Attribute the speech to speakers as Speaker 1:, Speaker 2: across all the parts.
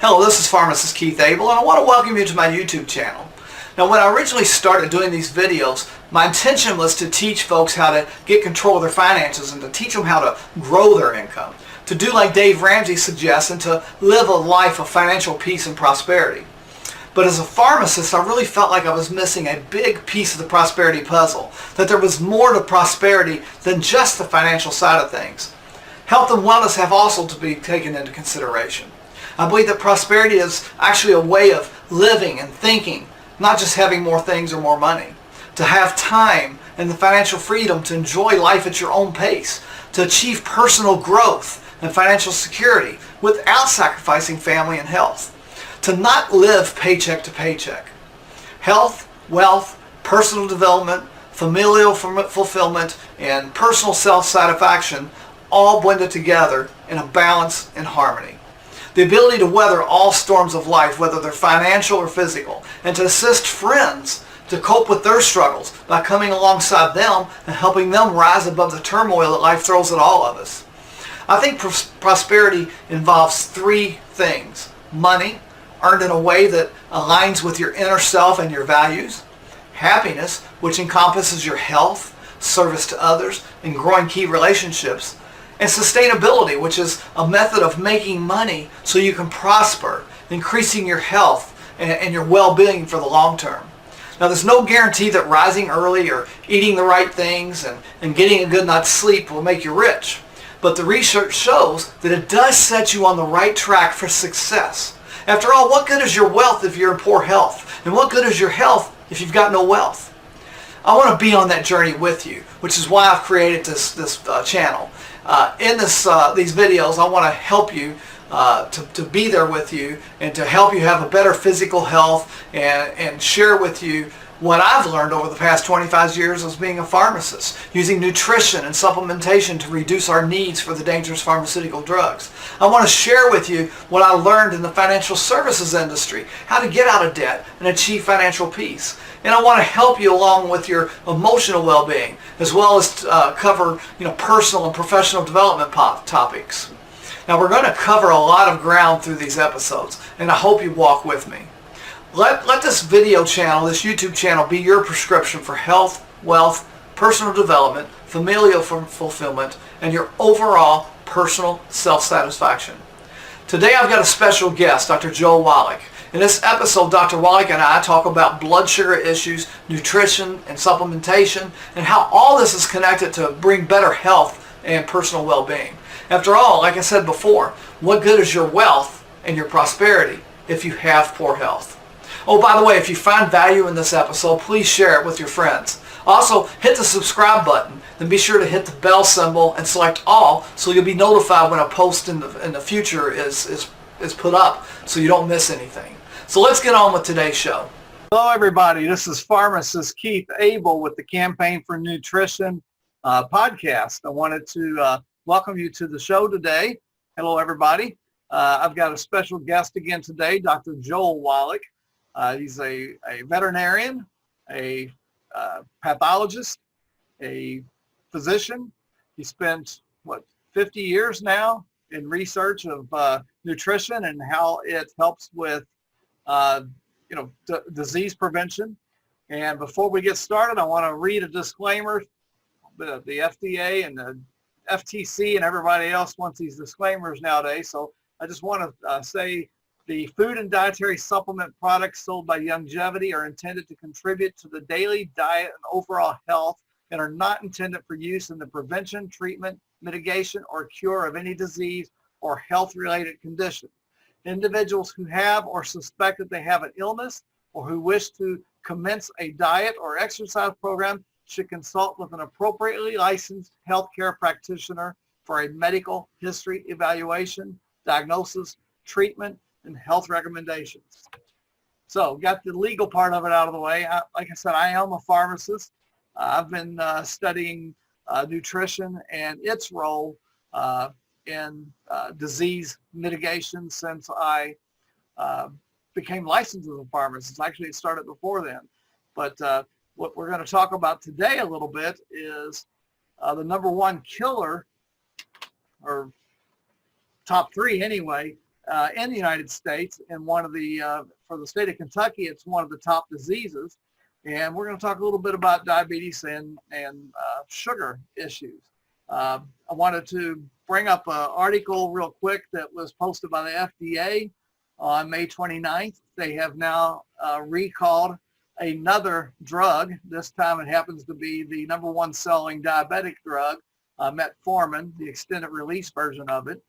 Speaker 1: Hello, this is Pharmacist Keith Abell, and I want to welcome you to my YouTube channel. Now, when I originally started doing these videos, my intention was to teach folks how to get control of their finances and to teach them how to grow their income, to do like Dave Ramsey suggests, and to live a life of financial peace and prosperity. But as a pharmacist, I really felt like I was missing a big piece of the prosperity puzzle, that there was more to prosperity than just the financial side of things. Health and wellness have also to be taken into consideration. I believe that prosperity is actually a way of living and thinking, not just having more things or more money. To have time and the financial freedom to enjoy life at your own pace, to achieve personal growth and financial security without sacrificing family and health. To not live paycheck to paycheck. Health, wealth, personal development, familial fulfillment, and personal self-satisfaction all blended together in a balance and harmony. The ability to weather all storms of life, whether they're financial or physical, and to assist friends to cope with their struggles by coming alongside them and helping them rise above the turmoil that life throws at all of us. I think prosperity involves three things: money, earned in a way that aligns with your inner self and your values; happiness, which encompasses your health, service to others, and growing key relationships; and sustainability, which is a method of making money so you can prosper, increasing your health and your well-being for the long term. Now, there's no guarantee that rising early or eating the right things and getting a good night's sleep will make you rich. But the research shows that it does set you on the right track for success. After all, what good is your wealth if you're in poor health? And what good is your health if you've got no wealth? I want to be on that journey with you, which is why I've created this channel. In these videos, I want to help you to be there with you and to help you have a better physical health and share with you what I've learned over the past 25 years as being a pharmacist, using nutrition and supplementation to reduce our needs for the dangerous pharmaceutical drugs. I want to share with you what I learned in the financial services industry, how to get out of debt and achieve financial peace. And I want to help you along with your emotional well-being, as well as cover personal and professional development topics. Now, we're going to cover a lot of ground through these episodes, and I hope you walk with me. Let this video channel, this YouTube channel, be your prescription for health, wealth, personal development, familial fulfillment, and your overall personal self-satisfaction. Today I've got a special guest, Dr. Joel Walach. In this episode, Dr. Wallach and I talk about blood sugar issues, nutrition, and supplementation, and how all this is connected to bring better health and personal well-being. After all, like I said before, what good is your wealth and your prosperity if you have poor health? Oh, by the way, if you find value in this episode, please share it with your friends. Also, hit the subscribe button, then be sure to hit the bell symbol and select all so you'll be notified when a post in the future is put up so you don't miss anything. So let's get on with today's show. Hello, everybody. This is Pharmacist Keith Abell with the Campaign for Nutrition podcast. I wanted to welcome you to the show today. Hello, everybody. I've got a special guest again today, Dr. Joel Walach. He's a veterinarian, a pathologist, a physician. He spent, 50 years now in research of nutrition and how it helps with, disease prevention. And before we get started, I want to read a disclaimer. The FDA and the FTC and everybody else wants these disclaimers nowadays. So I just want to say the food and dietary supplement products sold by Youngevity are intended to contribute to the daily diet and overall health and are not intended for use in the prevention, treatment, mitigation, or cure of any disease or health-related condition. Individuals who have or suspect that they have an illness or who wish to commence a diet or exercise program should consult with an appropriately licensed healthcare practitioner for a medical history evaluation, diagnosis, treatment, and health recommendations. So got the legal part of it out of the way. Like I said, I am a pharmacist. I've been studying nutrition and its role in disease mitigation since I became licensed as a pharmacist. Actually, it started before then. But what we're going to talk about today a little bit is the number one killer, or top three anyway,
Speaker 2: in the United States, and one of the, for the state of Kentucky, it's one of the top diseases. And we're going to talk a little bit about diabetes and sugar issues. I wanted to bring up an article real quick that was posted by the FDA on May 29th. They have now recalled another drug. This time it happens to be the #1 selling diabetic drug, metformin, the extended release version of it.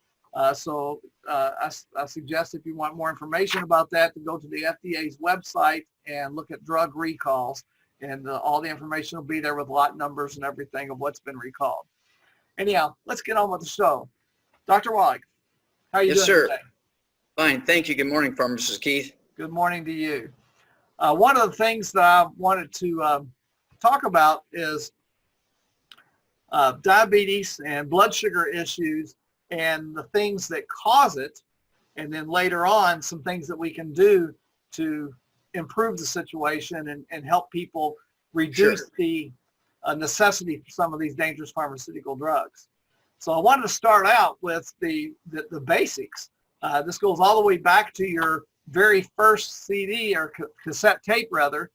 Speaker 2: So I suggest if you want more information about that to go to the FDA's website and look at drug recalls, and all the information will be there with lot numbers and everything of what's been recalled. Anyhow, let's get on with the show. Dr. Wallach, how are you doing today?
Speaker 3: Fine, thank you. Good morning, Pharmacist Keith.
Speaker 2: Good morning to you. One of the things that I wanted to talk about is diabetes and blood sugar issues and the things that cause it, and then later on some things that we can do to improve the situation and help people reduce the necessity for some of these dangerous pharmaceutical drugs. So I wanted to start out with the basics. This goes all the way back to your very first CD or cassette tape rather,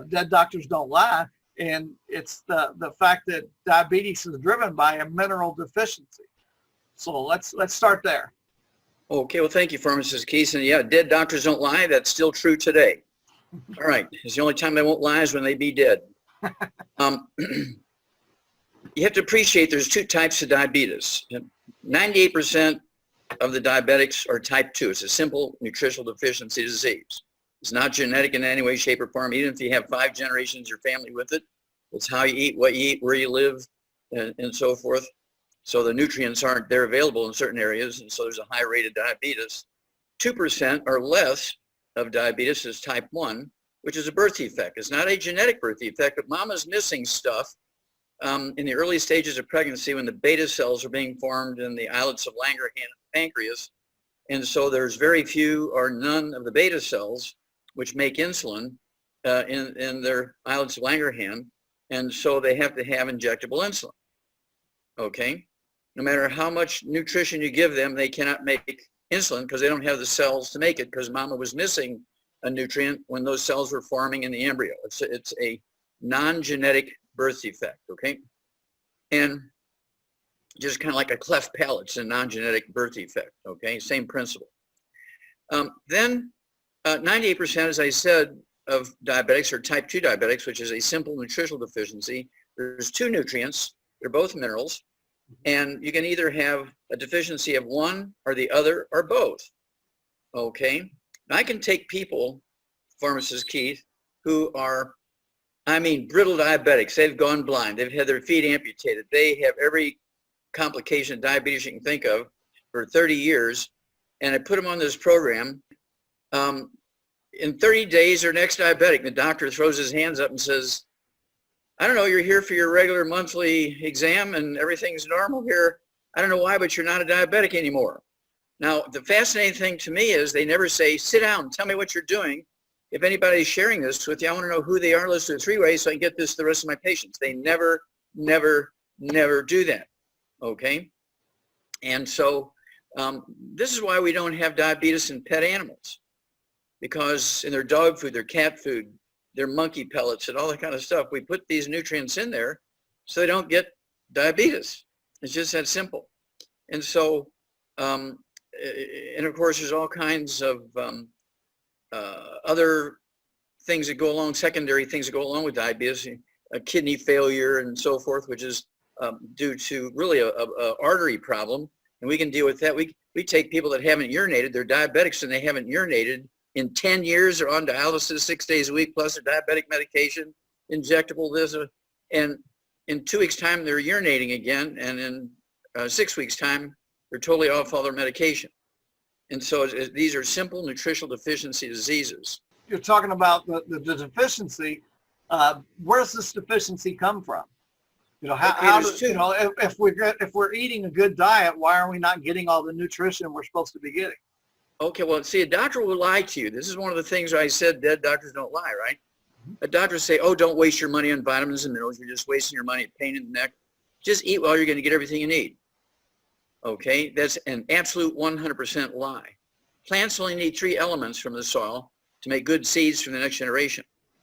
Speaker 2: Dead Doctors Don't Lie, and it's the fact that diabetes is driven by a mineral deficiency. So let's start there.
Speaker 3: Okay, well, thank you, Pharmacist Keith. And yeah, dead doctors don't lie. That's still true today. All right, it's the only time they won't lie is when they be dead. You have to appreciate there's two types of diabetes. 98% of the diabetics are type 2. It's a simple nutritional deficiency disease. It's not genetic in any way, shape, or form. Even if you have 5 generations, your family with it, it's how you eat, what you eat, where you live, and so forth. So the nutrients aren't there available in certain areas, and so there's a high rate of diabetes. 2% or less of diabetes is type 1, which is a birth defect. It's not a genetic birth defect, but mama's missing stuff in the early stages of pregnancy when the beta cells are being formed in the islets of Langerhans pancreas. And so there's very few or none of the beta cells which make insulin in their islets of Langerhans. And so they have to have injectable insulin. Okay? No matter how much nutrition you give them, they cannot make insulin because they don't have the cells to make it because mama was missing a nutrient when those cells were forming in the embryo. It's a non-genetic birth defect, okay? And just kind of like a cleft palate, it's a non-genetic birth defect, okay? Same principle. Then 98%, as I said, of diabetics are type 2 diabetics, which is a simple nutritional deficiency. There's 2 nutrients, they're both minerals, and you can either have a deficiency of one or the other or both, okay? Now, I can take people, Pharmacist Keith, who are, brittle diabetics. They've gone blind. They've had their feet amputated. They have every complication of diabetes you can think of for 30 years, and I put them on this program. In 30 days, they're next diabetic. The doctor throws his hands up and says, I don't know, you're here for your regular monthly exam and everything's normal here. I don't know why, but you're not a diabetic anymore. Now, the fascinating thing to me is they never say, sit down, tell me what you're doing. If anybody's sharing this with you, I want to know who they are. Let's do it 3 ways so I can get this to the rest of my patients. They never do that, okay? And so this is why we don't have diabetes in pet animals, because in their dog food, their cat food, their monkey pellets and all that kind of stuff, we put these nutrients in there so they don't get diabetes. It's just that simple. And so, and of course, there's all kinds of other things that go along, secondary things that go along with diabetes, kidney failure and so forth, which is due to really a artery problem. And we can deal with that. We take people that haven't urinated, they're diabetics and they haven't urinated in 10 years, they're on dialysis 6 days a week, plus their diabetic medication, injectable this, and in 2 weeks' time, they're urinating again, and in 6 weeks' time, they're totally off all their medication. And so these are simple nutritional deficiency diseases.
Speaker 2: You're talking about the deficiency. Where's this deficiency come from? You know, if we're eating a good diet, why are we not getting all the nutrition we're supposed to be getting?
Speaker 3: Okay, well, see, a doctor will lie to you. This is one of the things I said, dead doctors don't lie, right? A doctor say, oh, don't waste your money on vitamins and minerals. You're just wasting your money, pain in the neck. Just eat well, you're going to get everything you need. Okay, that's an absolute 100% lie. Plants only need 3 elements from the soil to make good seeds for the next generation.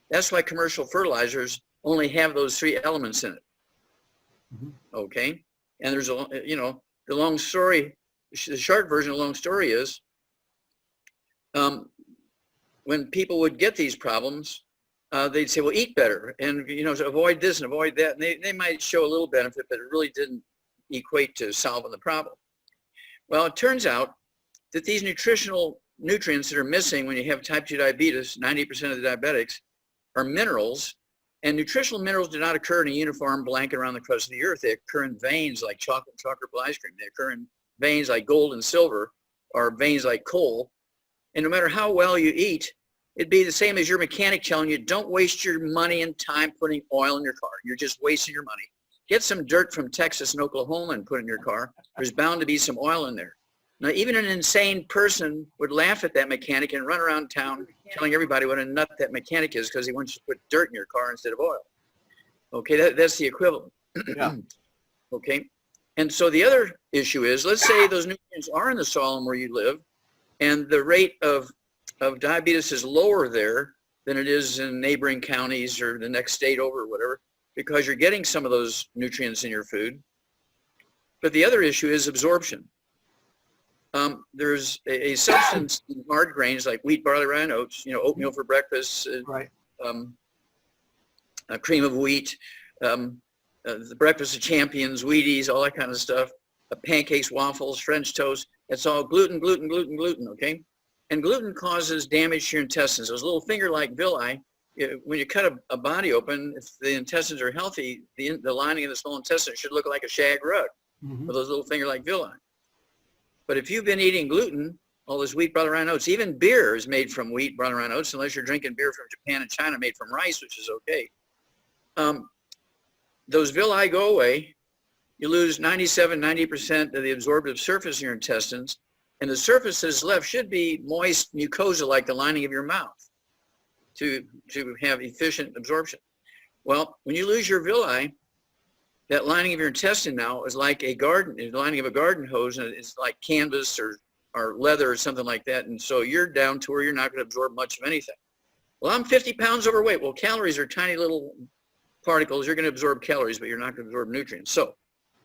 Speaker 3: That's why commercial fertilizers only have those 3 elements in it. Okay, and there's a, the long story, the short version of the long story is, when people would get these problems, they'd say, well, eat better and, avoid this and avoid that. And they might show a little benefit, but it really didn't equate to solving the problem. Well, it turns out that these nutritional nutrients that are missing when you have type 2 diabetes, 90% of the diabetics, are minerals. And nutritional minerals do not occur in a uniform blanket around the crust of the earth. They occur in veins like chocolate and chocolate ice cream. They occur in veins like gold and silver, or veins like coal. And no matter how well you eat, it'd be the same as your mechanic telling you, don't waste your money and time putting oil in your car. You're just wasting your money. Get some dirt from Texas and Oklahoma and put in your car. There's bound to be some oil in there. Now, even an insane person would laugh at that mechanic and run around town telling everybody what a nut that mechanic is because he wants you to put dirt in your car instead of oil. Okay, that's the equivalent.
Speaker 2: Yeah.
Speaker 3: Okay, and so the other issue is, let's say those nutrients are in the soil where you live, and the rate of diabetes is lower there than it is in neighboring counties or the next state over or whatever, because you're getting some of those nutrients in your food. But the other issue is absorption. There's a substance in hard grains like wheat, barley, rye, and oats, oatmeal for breakfast,
Speaker 2: Right.
Speaker 3: A cream of wheat, the breakfast of champions, Wheaties, all that kind of stuff, pancakes, waffles, French toast. It's all gluten, okay? And gluten causes damage to your intestines. Those little finger-like villi, when you cut a body open, if the intestines are healthy, the lining of the small intestine should look like a shag rug with those little finger-like villi. But if you've been eating gluten, all this wheat, barley, rye, and oats, even beer is made from wheat, barley, rye, and oats, unless you're drinking beer from Japan and China made from rice, which is okay. Those villi go away. You lose 90% of the absorptive surface in your intestines, and the surface that's left should be moist mucosa like the lining of your mouth to have efficient absorption. Well, when you lose your villi, that lining of your intestine now is like the lining of a garden hose, and it's like canvas or leather or something like that. And so you're down to where you're not going to absorb much of anything. Well, I'm 50 pounds overweight. Well, calories are tiny little particles. You're going to absorb calories, but you're not going to absorb nutrients. So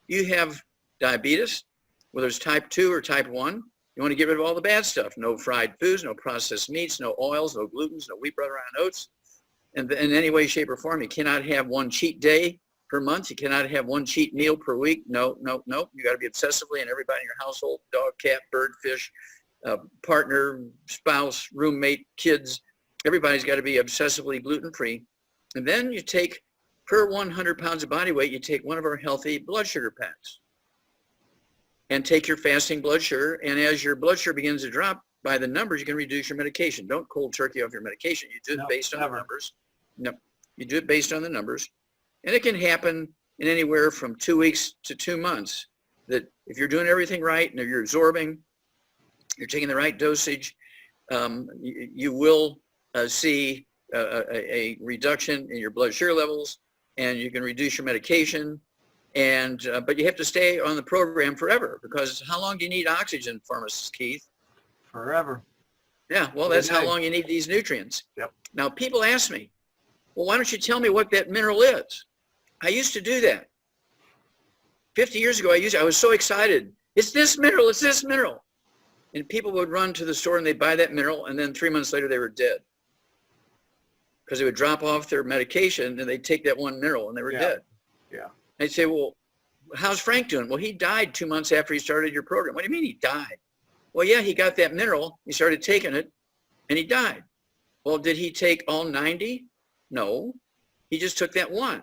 Speaker 3: you have diabetes, whether it's type 2 or type 1. You want to get rid of all the bad stuff. No fried foods, no processed meats, no oils, no glutens, no wheat, barley, rye, and oats. And in any way, shape, or form, you cannot have one cheat day per month. You cannot have one cheat meal per week. No. You got to be obsessively, and everybody in your household, dog, cat, bird, fish, partner, spouse, roommate, kids, everybody's got to be obsessively gluten-free. And then you take, per 100 pounds of body weight, you take one of our healthy blood sugar packs and take your fasting blood sugar. And as your blood sugar begins to drop by the numbers, you can reduce your medication. Don't cold turkey off your medication. You do it based on the numbers. No, you do it based on the numbers. And it can happen in anywhere from 2 weeks to 2 months, that if you're doing everything right and if you're absorbing, you're taking the right dosage, you will see a reduction in your blood sugar levels, and you can reduce your medication. But you have to stay on the program forever, because how long do you need oxygen, pharmacist Keith?
Speaker 2: Forever.
Speaker 3: Yeah, well, that's how long you need these nutrients.
Speaker 2: Yep.
Speaker 3: Now, people ask me, well, why don't you tell me what that mineral is? I used to do that. 50 years ago, I was so excited. It's this mineral, it's this mineral. And people would run to the store and they'd buy that mineral, and then 3 months later, they were dead. Because they would drop off their medication and they'd take that one mineral and they were dead.
Speaker 2: Yeah.
Speaker 3: I'd say, well, how's Frank doing? Well, he died 2 months after he started your program. What do you mean he died? Well, yeah, he got that mineral. He started taking it and he died. Well, did he take all 90? No, he just took that one.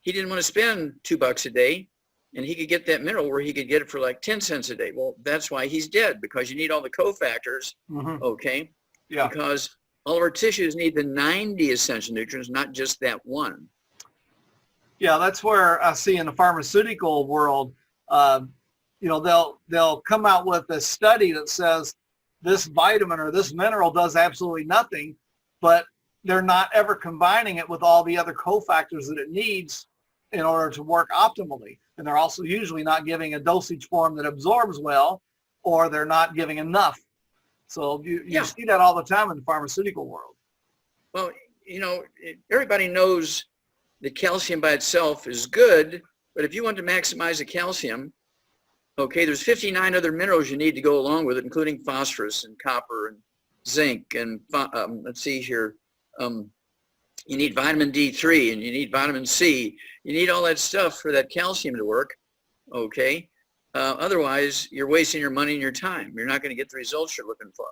Speaker 3: He didn't want to spend $2 a day, and he could get that mineral where he could get it for like 10 cents a day. Well, that's why he's dead, because you need all the cofactors, okay?
Speaker 2: Yeah.
Speaker 3: Because all of our tissues need the 90 essential nutrients, not just that one.
Speaker 2: Yeah, that's where I see in the pharmaceutical world, they'll come out with a study that says this vitamin or this mineral does absolutely nothing, but they're not ever combining it with all the other cofactors that it needs in order to work optimally. And they're also usually not giving a dosage form that absorbs well, or they're not giving enough. So you see that all the time in the pharmaceutical world.
Speaker 3: Well, everybody knows that calcium by itself is good, but if you want to maximize the calcium, okay, there's 59 other minerals you need to go along with it, including phosphorus and copper and zinc and let's see here. You need vitamin D3 and you need vitamin C. You need all that stuff for that calcium to work, okay? Otherwise, you're wasting your money and your time. You're not going to get the results you're looking for.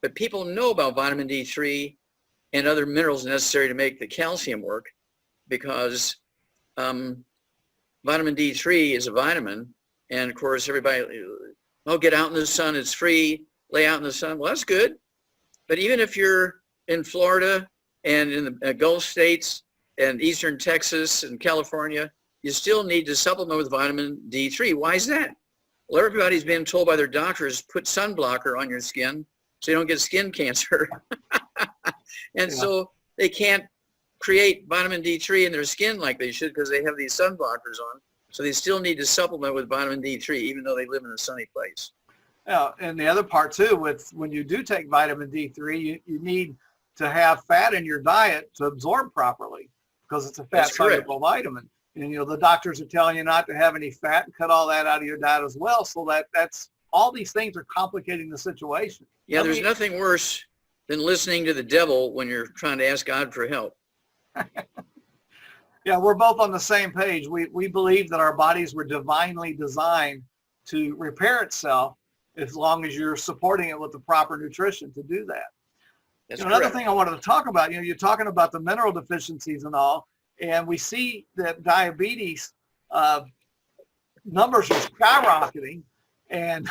Speaker 3: But people know about vitamin D3 and other minerals necessary to make the calcium work because vitamin D3 is a vitamin. And of course, everybody, get out in the sun, it's free, lay out in the sun. Well, that's good. But even if you're in Florida and in the Gulf states and Eastern Texas and California, you still need to supplement with vitamin D3. Why is that? Well, everybody's been told by their doctors, put sun blocker on your skin so you don't get skin cancer. And so they can't create vitamin D3 in their skin like they should because they have these sun blockers on. So they still need to supplement with vitamin D3, even though they live in a sunny place.
Speaker 2: Yeah, and the other part too, when you do take vitamin D3, you need to have fat in your diet to absorb properly because it's a fat-soluble vitamin. And the doctors are telling you not to have any fat and cut all that out of your diet as well. So that's all these things are complicating the situation.
Speaker 3: Yeah, there's nothing worse than listening to the devil when you're trying to ask God for help.
Speaker 2: Yeah, we're both on the same page. We believe that our bodies were divinely designed to repair itself as long as you're supporting it with the proper nutrition to do that. Another thing I wanted to talk about, you're talking about the mineral deficiencies and all, and we see that diabetes numbers are skyrocketing, and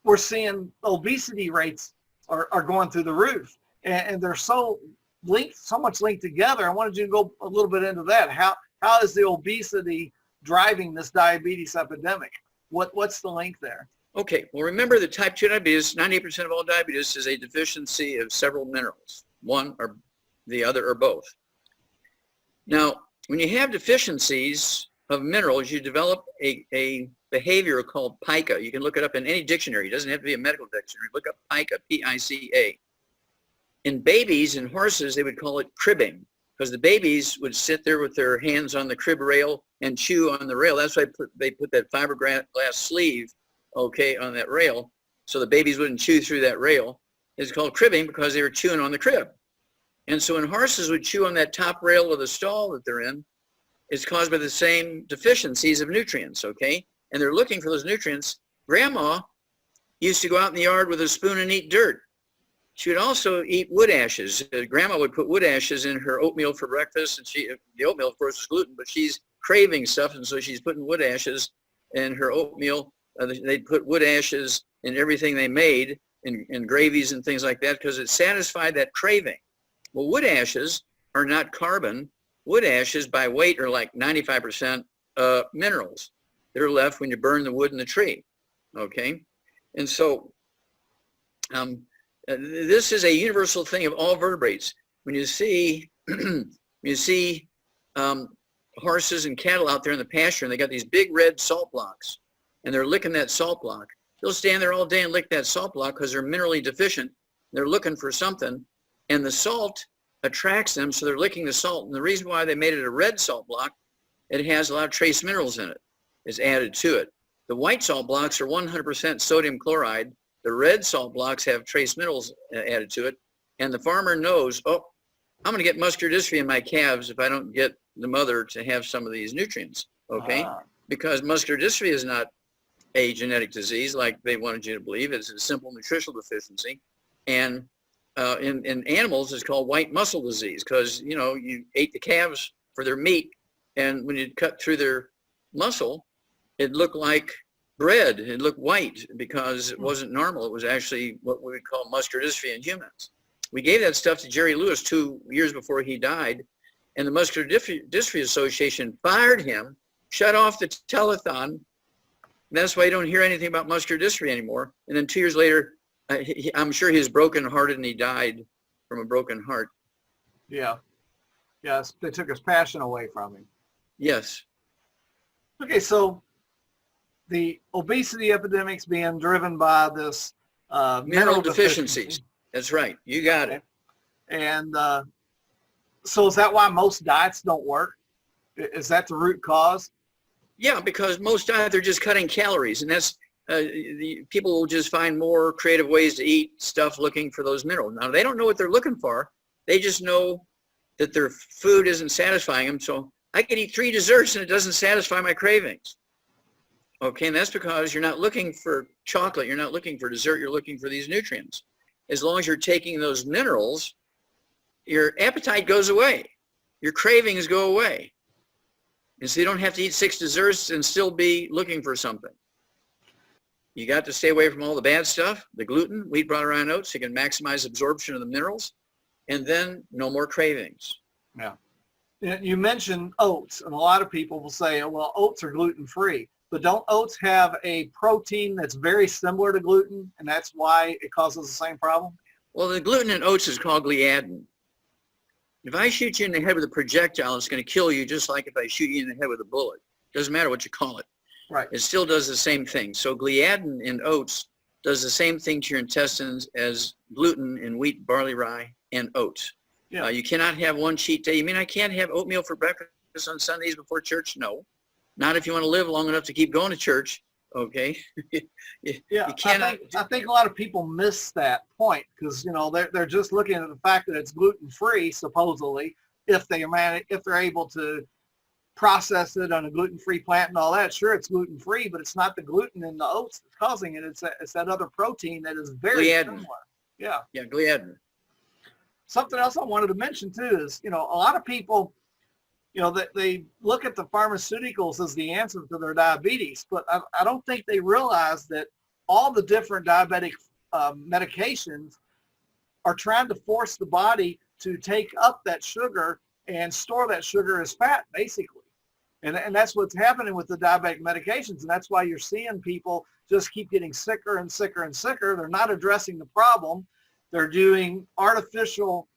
Speaker 2: we're seeing obesity rates are going through the roof, and they're so much linked together. I wanted you to go a little bit into that. How is the obesity driving this diabetes epidemic? What's the link there?
Speaker 3: Okay, well, remember that type 2 diabetes, 98% of all diabetes is a deficiency of several minerals, one or the other or both. Now, when you have deficiencies of minerals, you develop a behavior called pica. You can look it up in any dictionary. It doesn't have to be a medical dictionary. Look up pica, P-I-C-A. In babies and horses, they would call it cribbing because the babies would sit there with their hands on the crib rail and chew on the rail. That's why they put that fiberglass sleeve, okay, on that rail so the babies wouldn't chew through that rail. It's called cribbing because they were chewing on the crib. And so when horses would chew on that top rail of the stall that they're in, it's caused by the same deficiencies of nutrients, okay? And they're looking for those nutrients. Grandma used to go out in the yard with a spoon and eat dirt. She would also eat wood ashes. Grandma would put wood ashes in her oatmeal for breakfast, and the oatmeal, of course, is gluten, but she's craving stuff, and so she's putting wood ashes in her oatmeal. They'd put wood ashes in everything they made, in gravies and things like that, because it satisfied that craving. Well, wood ashes are not carbon. Wood ashes by weight are like 95% minerals that are left when you burn the wood in the tree, okay? And so this is a universal thing of all vertebrates. When you see horses and cattle out there in the pasture and they got these big red salt blocks and they're licking that salt block, they'll stand there all day and lick that salt block because they're minerally deficient. They're looking for something, and the salt attracts them, so they're licking the salt. And the reason why they made it a red salt block, it has a lot of trace minerals in it. It's added to it. The white salt blocks are 100% sodium chloride. The red salt blocks have trace minerals added to it. And the farmer knows, oh, I'm going to get muscular dystrophy in my calves if I don't get the mother to have some of these nutrients, okay? Because muscular dystrophy is not a genetic disease like they wanted you to believe. It's a simple nutritional deficiency. And in animals, it's called white muscle disease because, you ate the calves for their meat, and when you cut through their muscle, it looked like bread. It looked white because it wasn't normal. It was actually what we would call muscular dystrophy in humans. We gave that stuff to Jerry Lewis 2 years before he died, and the Muscular Dystrophy Association fired him, shut off the telethon. That's why you don't hear anything about muscular dystrophy anymore. And then 2 years later, I'm sure he was brokenhearted and he died from a broken heart.
Speaker 2: Yeah. Yes, they took his passion away from him.
Speaker 3: Yes.
Speaker 2: Okay, so the obesity epidemic's being driven by this
Speaker 3: Mineral deficiencies. That's right. You got it.
Speaker 2: And so is that why most diets don't work? Is that the root cause?
Speaker 3: Yeah, because most diets are just cutting calories, and that's the people will just find more creative ways to eat stuff looking for those minerals. Now they don't know what they're looking for. They just know that their food isn't satisfying them. So I could eat 3 desserts and it doesn't satisfy my cravings. Okay, and that's because you're not looking for chocolate. You're not looking for dessert. You're looking for these nutrients. As long as you're taking those minerals, your appetite goes away. Your cravings go away. And so you don't have to eat 6 desserts and still be looking for something. You got to stay away from all the bad stuff, the gluten, wheat, bran, rye, and oats, so you can maximize absorption of the minerals, and then no more cravings.
Speaker 2: Yeah. You mentioned oats, and a lot of people will say, well, oats are gluten-free. But don't oats have a protein that's very similar to gluten, and that's why it causes the same problem?
Speaker 3: Well, the gluten in oats is called gliadin. If I shoot you in the head with a projectile, it's going to kill you just like if I shoot you in the head with a bullet. Doesn't matter what you call it.
Speaker 2: Right.
Speaker 3: It still does the same thing. So gliadin in oats does the same thing to your intestines as gluten in wheat, barley, rye, and oats.
Speaker 2: Yeah.
Speaker 3: You cannot have one cheat day. You mean I can't have oatmeal for breakfast on Sundays before church? No. Not if you want to live long enough to keep going to church, okay?
Speaker 2: Yeah,
Speaker 3: you cannot.
Speaker 2: I think a lot of people miss that point because, you know, they're just looking at the fact that it's gluten-free, supposedly, if they're able to process it on a gluten-free plant and all that. Sure, it's gluten-free, but it's not the gluten in the oats that's causing it. It's that other protein that is very similar. Yeah.
Speaker 3: Yeah, gliadin.
Speaker 2: Something else I wanted to mention, too, is, you know, a lot of people, you know, they look at the pharmaceuticals as the answer to their diabetes, but I don't think they realize that all the different diabetic medications are trying to force the body to take up that sugar and store that sugar as fat, basically. And that's what's happening with the diabetic medications, and that's why you're seeing people just keep getting sicker and sicker and sicker. They're not addressing the problem. They're doing artificial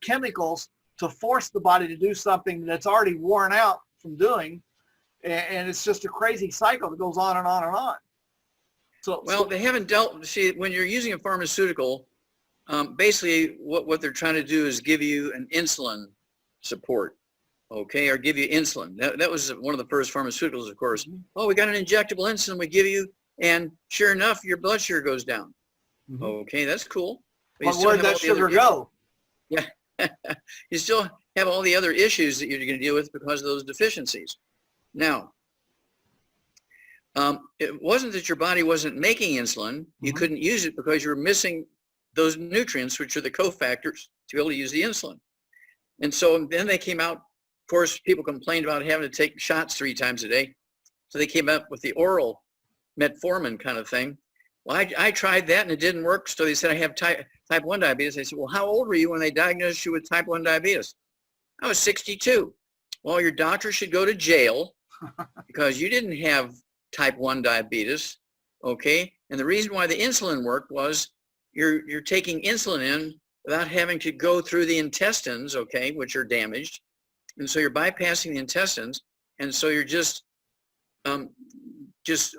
Speaker 2: chemicals to force the body to do something that's already worn out from doing. And it's just a crazy cycle that goes on and on and on.
Speaker 3: Well, they haven't see, when you're using a pharmaceutical, basically what they're trying to do is give you an insulin support, okay, or give you insulin. That was one of the first pharmaceuticals, of course. Mm-hmm. Oh, we got an injectable insulin we give you, and sure enough, your blood sugar goes down. Mm-hmm. Okay, that's cool.
Speaker 2: But where'd that sugar go?
Speaker 3: Yeah. You still have all the other issues that you're going to deal with because of those deficiencies. Now, it wasn't that your body wasn't making insulin. You couldn't use it because you were missing those nutrients, which are the cofactors to be able to use the insulin. And so then they came out, of course, people complained about having to take shots 3 times a day. So they came up with the oral metformin kind of thing. Well, I tried that and it didn't work. So they said I have type 1 diabetes. I said, well, how old were you when they diagnosed you with type 1 diabetes? I was 62. Well, your doctor should go to jail because you didn't have type 1 diabetes, okay? And the reason why the insulin worked was you're taking insulin in without having to go through the intestines, okay, which are damaged. And so you're bypassing the intestines. And so you're just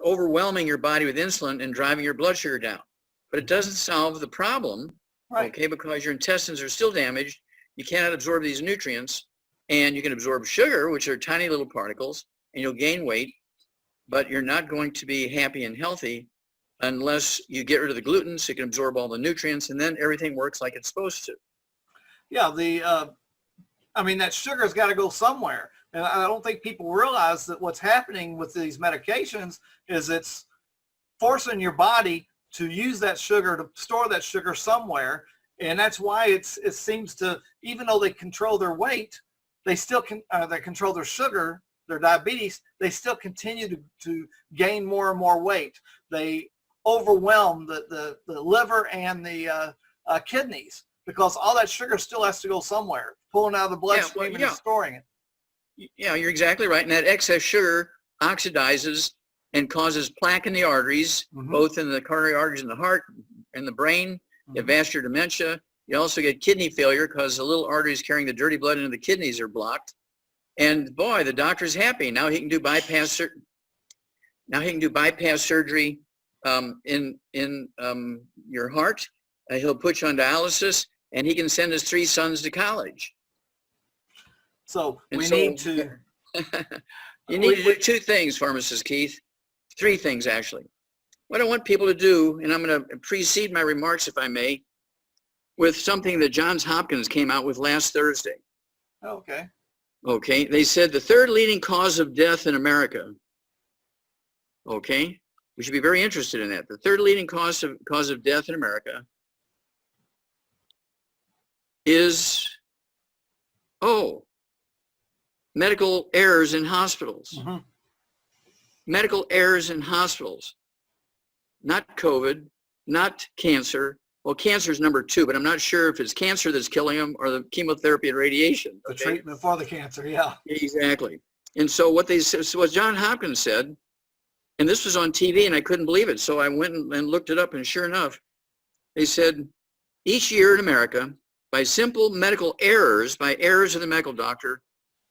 Speaker 3: overwhelming your body with insulin and driving your blood sugar down. But it doesn't solve the problem, right? Okay, because your intestines are still damaged. You cannot absorb these nutrients, and you can absorb sugar, which are tiny little particles, and you'll gain weight, but you're not going to be happy and healthy unless you get rid of the gluten so you can absorb all the nutrients, and then everything works like it's supposed to.
Speaker 2: Yeah, I mean, that sugar's got to go somewhere. And I don't think people realize that what's happening with these medications is it's forcing your body to use that sugar, to store that sugar somewhere. And that's why it seems to, even though they control their weight, they still they control their sugar, their diabetes, they still continue to gain more and more weight. They overwhelm the liver and the kidneys because all that sugar still has to go somewhere, pulling out of the bloodstream and storing it.
Speaker 3: Yeah, you're exactly right. And that excess sugar oxidizes and causes plaque in the arteries, both in the coronary arteries in the heart and the brain. You have vascular dementia. You also get kidney failure because the little arteries carrying the dirty blood into the kidneys are blocked. And boy, the doctor's happy. Now he can do bypass surgery. Now he can do bypass surgery in your heart. He'll put you on dialysis, and he can send his 3 sons to college.
Speaker 2: So
Speaker 3: And
Speaker 2: we
Speaker 3: so-
Speaker 2: need to.
Speaker 3: You need to do 2 things, Pharmacist Keith. 3 things, actually. What I want people to do, and I'm going to precede my remarks, if I may, with something that Johns Hopkins came out with last Thursday.
Speaker 2: Okay.
Speaker 3: Okay, they said the 3rd leading cause of death in America. Okay, we should be very interested in that. The 3rd leading cause of death in America is, medical errors in hospitals.
Speaker 2: Mm-hmm.
Speaker 3: Medical errors in hospitals. Not COVID, not cancer. Well, cancer is number 2, but I'm not sure if it's cancer that's killing them or the chemotherapy and radiation.
Speaker 2: The
Speaker 3: Okay?
Speaker 2: treatment for the cancer, yeah.
Speaker 3: Exactly. And so what John Hopkins said, and this was on TV and I couldn't believe it. So I went and looked it up, and sure enough, they said each year in America, by simple medical errors, by errors of the medical doctor,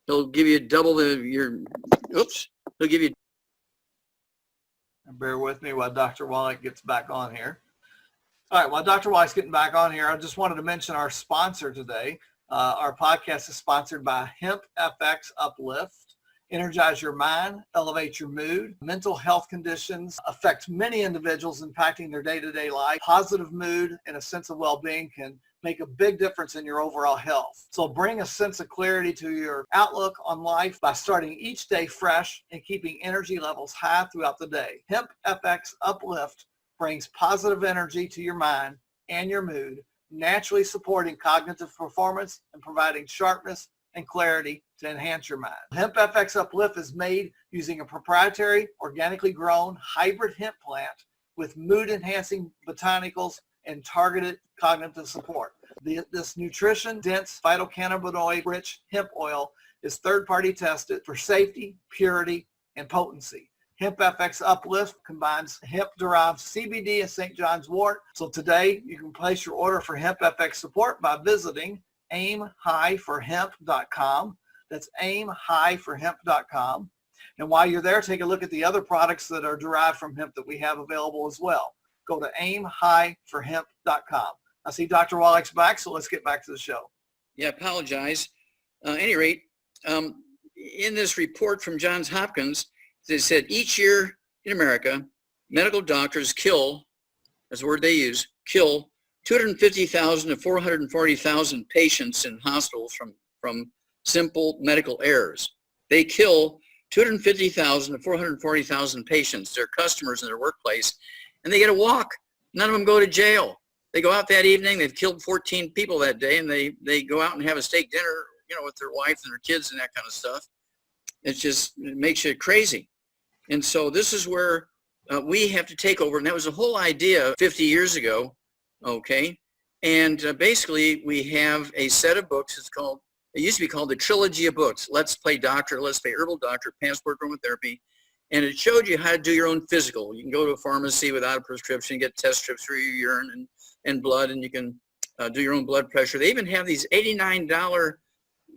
Speaker 3: he'll give you double he'll give you.
Speaker 2: And bear with me while Dr. Wallach gets back on here. All right, while Dr. Wallach's getting back on here, I just wanted to mention our sponsor today. Our podcast is sponsored by Hemp FX Uplift. Energize your mind, elevate your mood. Mental health conditions affect many individuals, impacting their day-to-day life. Positive mood and a sense of well-being can make a big difference in your overall health. So bring a sense of clarity to your outlook on life by starting each day fresh and keeping energy levels high throughout the day. Hemp FX Uplift brings positive energy to your mind and your mood, naturally supporting cognitive performance and providing sharpness and clarity to enhance your mind. Hemp FX Uplift is made using a proprietary, organically grown hybrid hemp plant with mood-enhancing botanicals and targeted cognitive support. This nutrition-dense phytocannabinoid-rich hemp oil is third-party tested for safety, purity, and potency. Hemp FX Uplift combines hemp-derived CBD and St. John's wort. So today, you can place your order for Hemp FX support by visiting aimhighforhemp.com. That's aimhighforhemp.com. And while you're there, take a look at the other products that are derived from hemp that we have available as well. Go to aimhighforhemp.com. I see Dr. Wallach's back, so let's get back to the show.
Speaker 3: Yeah, apologize. At any rate, in this report from Johns Hopkins, they said each year in America, medical doctors kill, that's the word they use, kill 250,000 to 440,000 patients in hospitals from simple medical errors. They kill 250,000 to 440,000 patients, their customers in their workplace, and they get a walk. None of them go to jail. They go out that evening, they've killed 14 people that day, and they go out and have a steak dinner, with their wife and their kids and that kind of stuff. It makes you crazy. And so this is where we have to take over, and that was the whole idea 50 years ago, okay? And basically, we have a set of books. It used to be called the Trilogy of Books. Let's Play Doctor, Let's Play Herbal Doctor, Passport Aromatherapy. And it showed you how to do your own physical. You can go to a pharmacy without a prescription, get test strips for your urine and blood, and you can do your own blood pressure. They even have these $89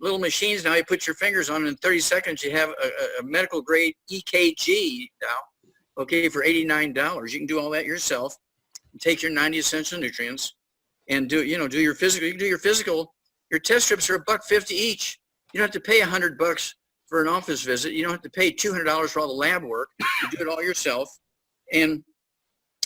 Speaker 3: little machines now. You put your fingers on, and in 30 seconds, you have a medical grade EKG now, okay, for $89. You can do all that yourself. Take your 90 essential nutrients and do your physical. You can do your physical. Your test strips are $1.50 each. You don't have to pay $100 for an office visit. You don't have to pay $200 for all the lab work. You do it all yourself and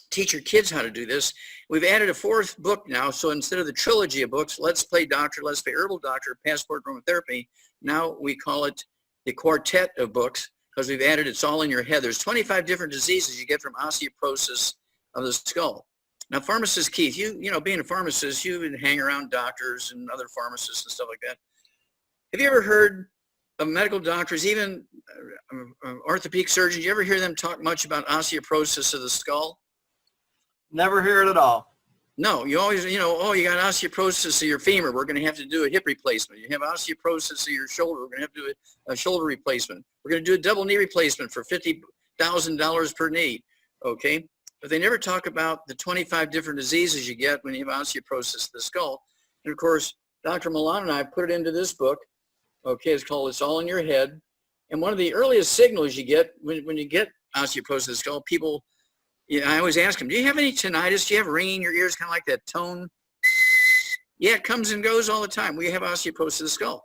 Speaker 3: teach your kids how to do this. We've added a 4th book now. So instead of the trilogy of books, Let's Play Doctor, Let's Play Herbal Doctor, Passport Aromatherapy, now we call it the quartet of books because we've added It's All in Your Head. There's 25 different diseases you get from osteoporosis of the skull. Now, Pharmacist Keith, being a pharmacist, you would hang around doctors and other pharmacists and stuff like that. Have you ever heard of medical doctors, even orthopedic surgeons, you ever hear them talk much about osteoporosis of the skull?
Speaker 2: Never hear it at all.
Speaker 3: No, you always, you got osteoporosis of your femur. We're going to have to do a hip replacement. You have osteoporosis of your shoulder. We're going to have to do a shoulder replacement. We're going to do a double knee replacement for $50,000 per knee, okay? But they never talk about the 25 different diseases you get when you have osteoporosis of the skull. And of course, Dr. Milan and I put it into this book. Okay, it's called It's All in Your Head. And one of the earliest signals you get when you get osteoporosis of the skull, people, I always ask them, do you have any tinnitus? Do you have ringing in your ears, kind of like that tone? Yeah, it comes and goes all the time. We have osteoporosis of the skull.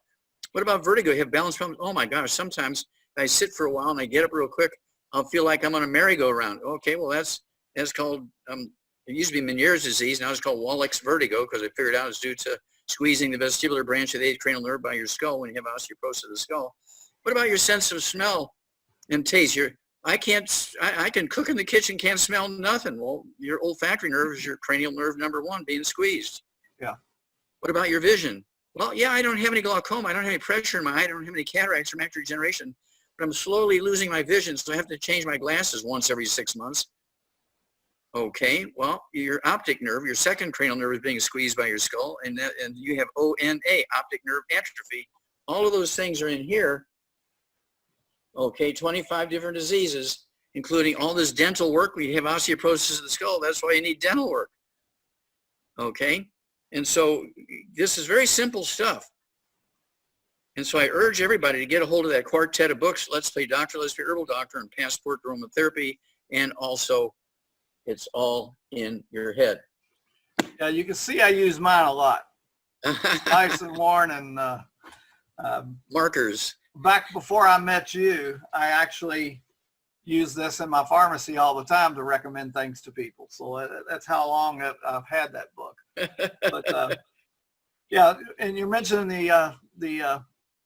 Speaker 3: What about vertigo? You have balance problems? Oh my gosh, sometimes I sit for a while and I get up real quick, I'll feel like I'm on a merry-go-round. Okay, well that's called, it used to be Meniere's disease, now it's called Wallach's vertigo, because I figured out it's due to squeezing the vestibular branch of the eighth cranial nerve by your skull when you have osteoporosis of the skull. What about your sense of smell and taste? I can cook in the kitchen, can't smell nothing. Well, your olfactory nerve is your cranial nerve number one being squeezed.
Speaker 2: Yeah.
Speaker 3: What about your vision? Well, yeah, I don't have any glaucoma. I don't have any pressure in my eye. I don't have any cataracts or macular degeneration, but I'm slowly losing my vision, so I have to change my glasses once every 6 months. Okay, well, your optic nerve, your second cranial nerve is being squeezed by your skull, and you have ONA, optic nerve atrophy. All of those things are in here. Okay, 25 different diseases, including all this dental work. We have osteoporosis of the skull. That's why you need dental work. Okay, and so this is very simple stuff. And so I urge everybody to get a hold of that quartet of books, Let's Play Doctor, Let's Play Herbal Doctor, and Passport to Aromatherapy, and also It's All in Your Head.
Speaker 2: Yeah, you can see I use mine a lot. Nice and worn, and
Speaker 3: Markers.
Speaker 2: back before I met you, I actually use this in my pharmacy all the time to recommend things to people. So that's how long I've had that book. But yeah, and you're mentioning the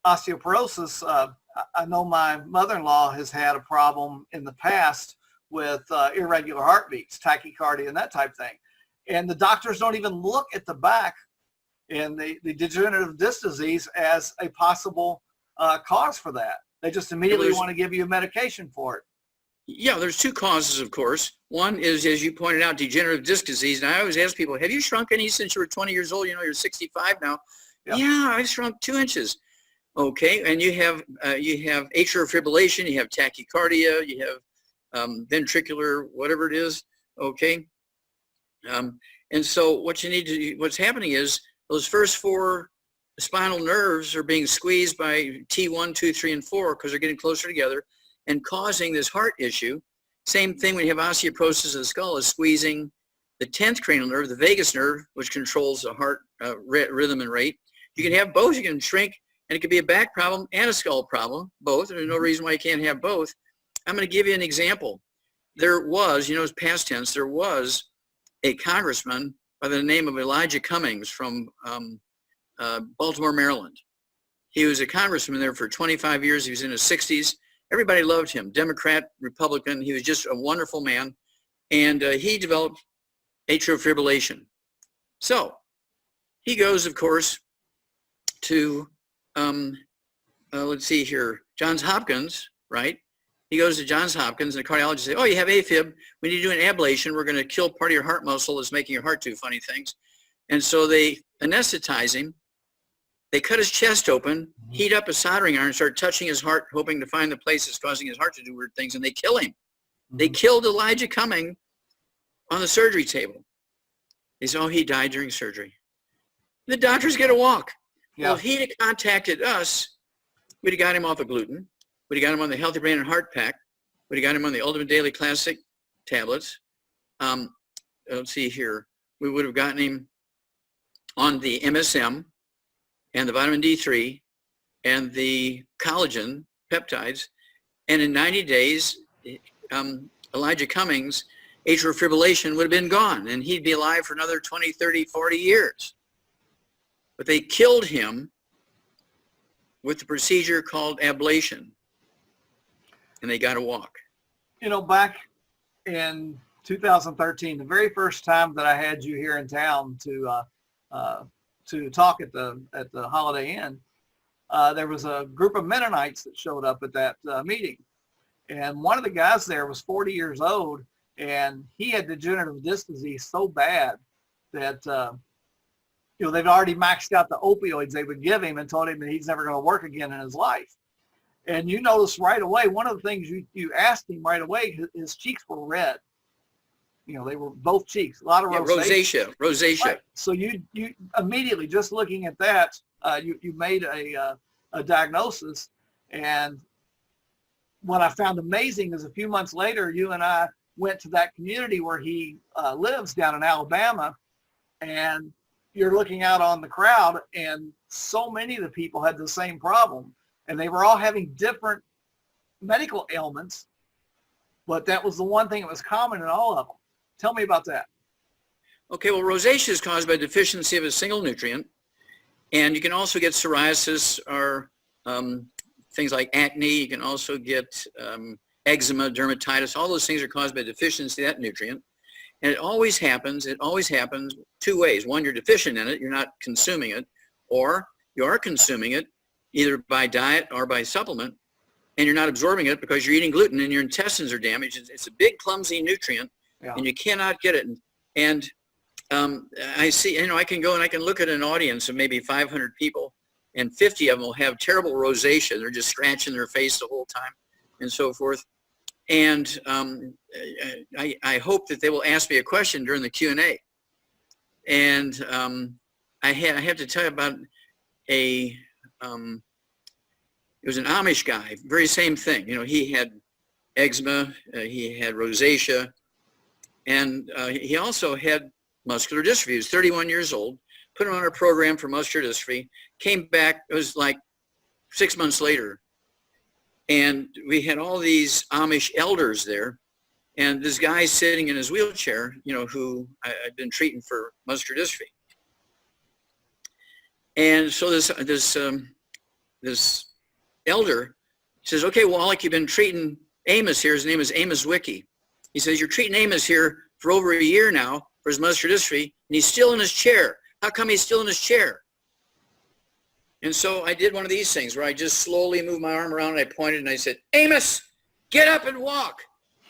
Speaker 2: osteoporosis. I know my mother-in-law has had a problem in the past with irregular heartbeats, tachycardia, and that type of thing. And the doctors don't even look at the back and the degenerative disc disease as a possible cause for that. They just immediately want to give you a medication for it.
Speaker 3: Yeah, there's two causes, of course. One is, as you pointed out, degenerative disc disease. And I always ask people, have you shrunk any since you were 20 years old? You know, you're 65 now. Yeah, I shrunk 2 inches. Okay, and you have atrial fibrillation, you have tachycardia, you have ventricular, whatever it is. Okay, and so what's happening is those first 4 spinal nerves are being squeezed by T1, 2, 3, and 4 because they're getting closer together and causing this heart issue. Same thing when you have osteoporosis of the skull is squeezing the 10th cranial nerve, the vagus nerve, which controls the heart rhythm and rate. You can have both. You can shrink, and it could be a back problem and a skull problem, both. There's no reason why you can't have both. I'm going to give you an example. There was, it's past tense, there was a congressman by the name of Elijah Cummings from Baltimore, Maryland. He was a congressman there for 25 years. He was in his 60s. Everybody loved him, Democrat, Republican. He was just a wonderful man. And he developed atrial fibrillation. So he goes, of course, to, let's see here, Johns Hopkins, right? He goes to Johns Hopkins, and the cardiologist says, oh, you have AFib. We need to do an ablation. We're going to kill part of your heart muscle that's making your heart do funny things. And so they anesthetize him. They cut his chest open, heat up a soldering iron, start touching his heart, hoping to find the place that's causing his heart to do weird things, and they kill him. They killed Elijah Cummings on the surgery table. They said, oh, he died during surgery. The doctors get a walk. Yeah. Well, if he'd have contacted us, we'd have got him off of gluten. We'd have got him on the Healthy Brain and Heart Pack. We'd have got him on the Ultimate Daily Classic tablets. Let's see here. We would have gotten him on the MSM and the vitamin D3 and the collagen peptides. And in 90 days, Elijah Cummings' atrial fibrillation would have been gone, and he'd be alive for another 20, 30, 40 years. But they killed him with the procedure called ablation, and they got to walk.
Speaker 2: Back in 2013, the very first time that I had you here in town to talk at the Holiday Inn, there was a group of Mennonites that showed up at that meeting. And one of the guys there was 40 years old, and he had degenerative disc disease so bad that, they'd already maxed out the opioids they would give him and told him that he's never going to work again in his life. And you noticed right away, one of the things you asked him right away, his cheeks were red. They were both cheeks, a lot of rosacea.
Speaker 3: Rosacea.
Speaker 2: Right. So you immediately, just looking at that, you made a diagnosis. And what I found amazing is a few months later, you and I went to that community where he lives down in Alabama, and you're looking out on the crowd, and so many of the people had the same problem, and they were all having different medical ailments, but that was the one thing that was common in all of them. Tell me about that.
Speaker 3: Okay, well, rosacea is caused by deficiency of a single nutrient, and you can also get psoriasis or things like acne. You can also get eczema, dermatitis. All those things are caused by deficiency of that nutrient. And it always happens two ways. One, you're deficient in it, you're not consuming it, or you are consuming it either by diet or by supplement, and you're not absorbing it because you're eating gluten and your intestines are damaged. It's a big, clumsy nutrient, and you cannot get it. And I see, I can go and I can look at an audience of maybe 500 people, and 50 of them will have terrible rosacea. They're just scratching their face the whole time and so forth. And I hope that they will ask me a question during the Q&A. And I have to tell you about it was an Amish guy, very same thing. He had eczema, he had rosacea, and he also had muscular dystrophy. He was 31 years old, put him on a program for muscular dystrophy, came back, it was like 6 months later, and we had all these Amish elders there, and this guy sitting in his wheelchair, who I'd been treating for muscular dystrophy. And so this elder says, okay, Wallach, you've been treating Amos here. His name is Amos Wiki. He says, you're treating Amos here for over a year now for his muscular dystrophy, and he's still in his chair. How come he's still in his chair? And so I did one of these things where I just slowly moved my arm around and I pointed and I said, Amos, get up and walk.